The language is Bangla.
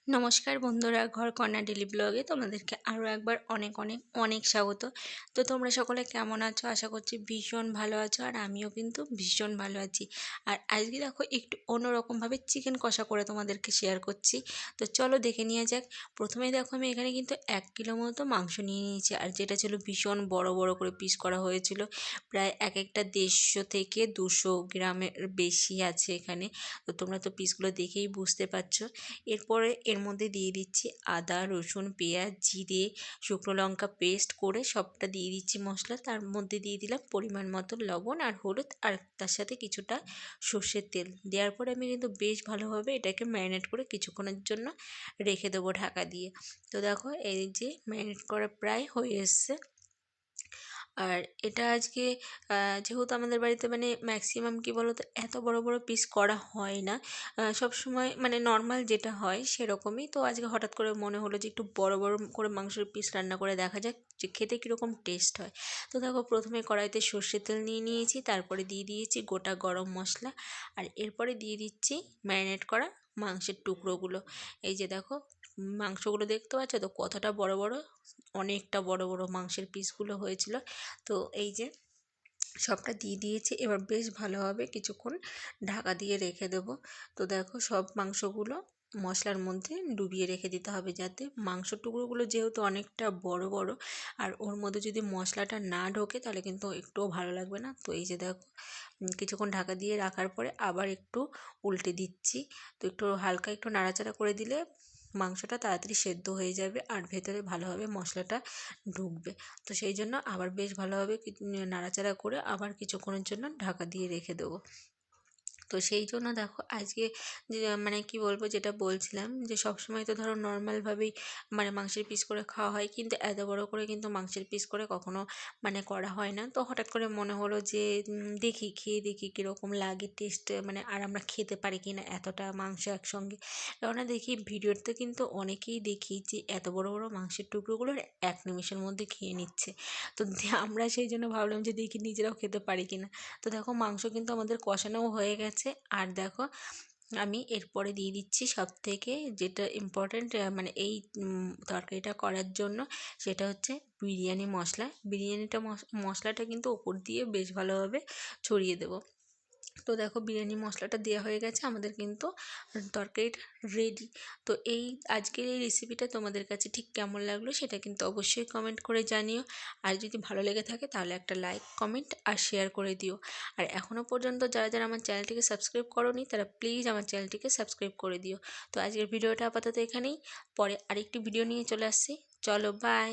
নমস্কার বন্ধুরা, ঘর কর্নার ডেলি ব্লগে তোমাদেরকে আরও একবার অনেক অনেক অনেক স্বাগত। তো তোমরা সকলে কেমন আছো? আশা করছি ভীষণ ভালো আছো, আর আমিও কিন্তু ভীষণ ভালো আছি। আর আজকে দেখো একটু অন্যরকমভাবে চিকেন কষা করে তোমাদেরকে শেয়ার করছি। তো চলো দেখে নিয়ে যাক। প্রথমেই দেখো আমি এখানে কিন্তু 1 কিলো মতো মাংস নিয়ে নিয়েছি, আর যেটা ছিল ভীষণ বড় বড় করে পিস করা হয়েছিল। প্রায় এক একটা 150 থেকে 200 গ্রামের বেশি আছে এখানে। তো তোমরা তো পিসগুলো দেখেই বুঝতে পারছো। এরপরে এর মধ্যে দিয়ে দিচ্ছি আদা, রসুন, পেঁয়াজ, জিরে, শুকনো লঙ্কা পেস্ট করে সবটা দিয়ে দিচ্ছি মশলা। তার মধ্যে দিয়ে দিলাম পরিমাণ মতো লবণ আর হলুদ, আর তার সাথে কিছুটা সর্ষের তেল। দেওয়ার পরে আমি কিন্তু বেশ ভালোভাবে এটাকে ম্যারিনেট করে কিছুক্ষণের জন্য রেখে দেবো ঢাকা দিয়ে। তো দেখো এই যে ম্যারিনেট করা প্রায় হয়ে এসছে। আর এটা আজকে যেহেতু আমাদের বাড়িতে মানে ম্যাক্সিমাম কী বলো তো, এত বড় বড় পিস করা হয় না। সব সময় মানে নর্মাল যেটা হয় সেরকমই। তো আজকে হঠাৎ করে মনে হলো যে একটু বড় বড় করে মাংসের পিস রান্না করে দেখা যাক যে খেতে কীরকম টেস্ট হয়। তো দেখো প্রথমে কড়াইতে সর্ষের তেল নিয়ে নিয়েছি, তারপরে দিয়ে দিয়েছি গোটা গরম মশলা, আর এরপরে দিয়ে দিচ্ছি ম্যারিনেট করা মাংসের টুকরোগুলো। এই যে দেখো মাংসগুলো দেখতে পাচ্ছ তো কতটা বড় বড়, অনেকটা বড় বড় মাংসের পিসগুলো হয়েছিল। তো এই যে সবটা দিয়ে দিয়েছি, এবার বেশ ভালোভাবে কিছুক্ষণ ঢাকা দিয়ে রেখে দেবো। তো দেখো সব মাংসগুলো মশলার মধ্যে ডুবিয়ে রেখে দিতে হবে, যাতে মাংসর টুকরোগুলো যেহেতু অনেকটা বড় বড়, আর ওর মধ্যে যদি মশলাটা না ঢোকে তাহলে কিন্তু একটুও ভালো লাগবে না। তো এই যে দেখো কিছুক্ষণ ঢাকা দিয়ে রাখার পরে আবার একটু উল্টে দিচ্ছি। তো একটু হালকা একটু নাড়াচাড়া করে দিলে মাংসটা তাড়াতাড়ি সেদ্ধ হয়ে যাবে আর ভেতরে ভালোভাবে মশলাটা ঢুকবে। তো সেই জন্য আবার বেশ ভালোভাবে নাড়াচাড়া করে আবার কিছুক্ষণের জন্য ঢাকা দিয়ে রেখে দেবো। তো সেই জন্য দেখো আজকে যে মানে কি বলবো, যেটা বলছিলাম যে সবসময় তো ধরো নর্মালভাবেই মানে মাংসের পিস করে খাওয়া হয়, কিন্তু এত বড় করে কিন্তু মাংসের পিস করে কখনো মানে করা হয় না। তো হঠাৎ করে মনে হলো যে দেখি খেয়ে দেখি কীরকম লাগে টেস্ট, মানে আর আমরা খেতে পারি কি না এতটা মাংস একসঙ্গে। কেননা দেখি ভিডিওতে কিন্তু অনেকেই দেখি যে এত বড় বড় মাংসের টুকরোগুলো 1 নিমেষের মধ্যে খেয়ে নিচ্ছে। তো আমরা সেই জন্য ভাবলাম যে দেখি নিজেরাও খেতে পারি কি না। তো দেখো মাংস কিন্তু আমাদের কষানোও হয়ে গেছে। আর দেখো আমি এরপরে দিয়ে দিচ্ছি সবথেকে যেটা ইম্পর্ট্যান্ট মানে এই তরকারিটা করার জন্য, সেটা হচ্ছে বিরিয়ানি মশলা। বিরিয়ানিটা মশলাটা কিন্তু ওপর দিয়ে বেশ ভালোভাবে ছড়িয়ে দেবো। তো দেখো বিরিয়ানি মশলাটা দেওয়া হয়ে গেছে, আমাদের কিন্তু তরকারিটা রেডি। তো এই আজকের এই রেসিপিটা তোমাদের কাছে ঠিক কেমন লাগলো সেটা কিন্তু অবশ্যই কমেন্ট করে জানিও। আর যদি ভালো লেগে থাকে তাহলে একটা লাইক, কমেন্ট আর শেয়ার করে দিও। আর এখনও পর্যন্ত যারা যারা আমার চ্যানেলটিকে সাবস্ক্রাইব করোনি তারা প্লিজ আমার চ্যানেলটিকে সাবস্ক্রাইব করে দিও। তো আজকের ভিডিওটা আপাতত এখানেই, পরে আরেকটি ভিডিও নিয়ে চলে আসছি। চলো বাই।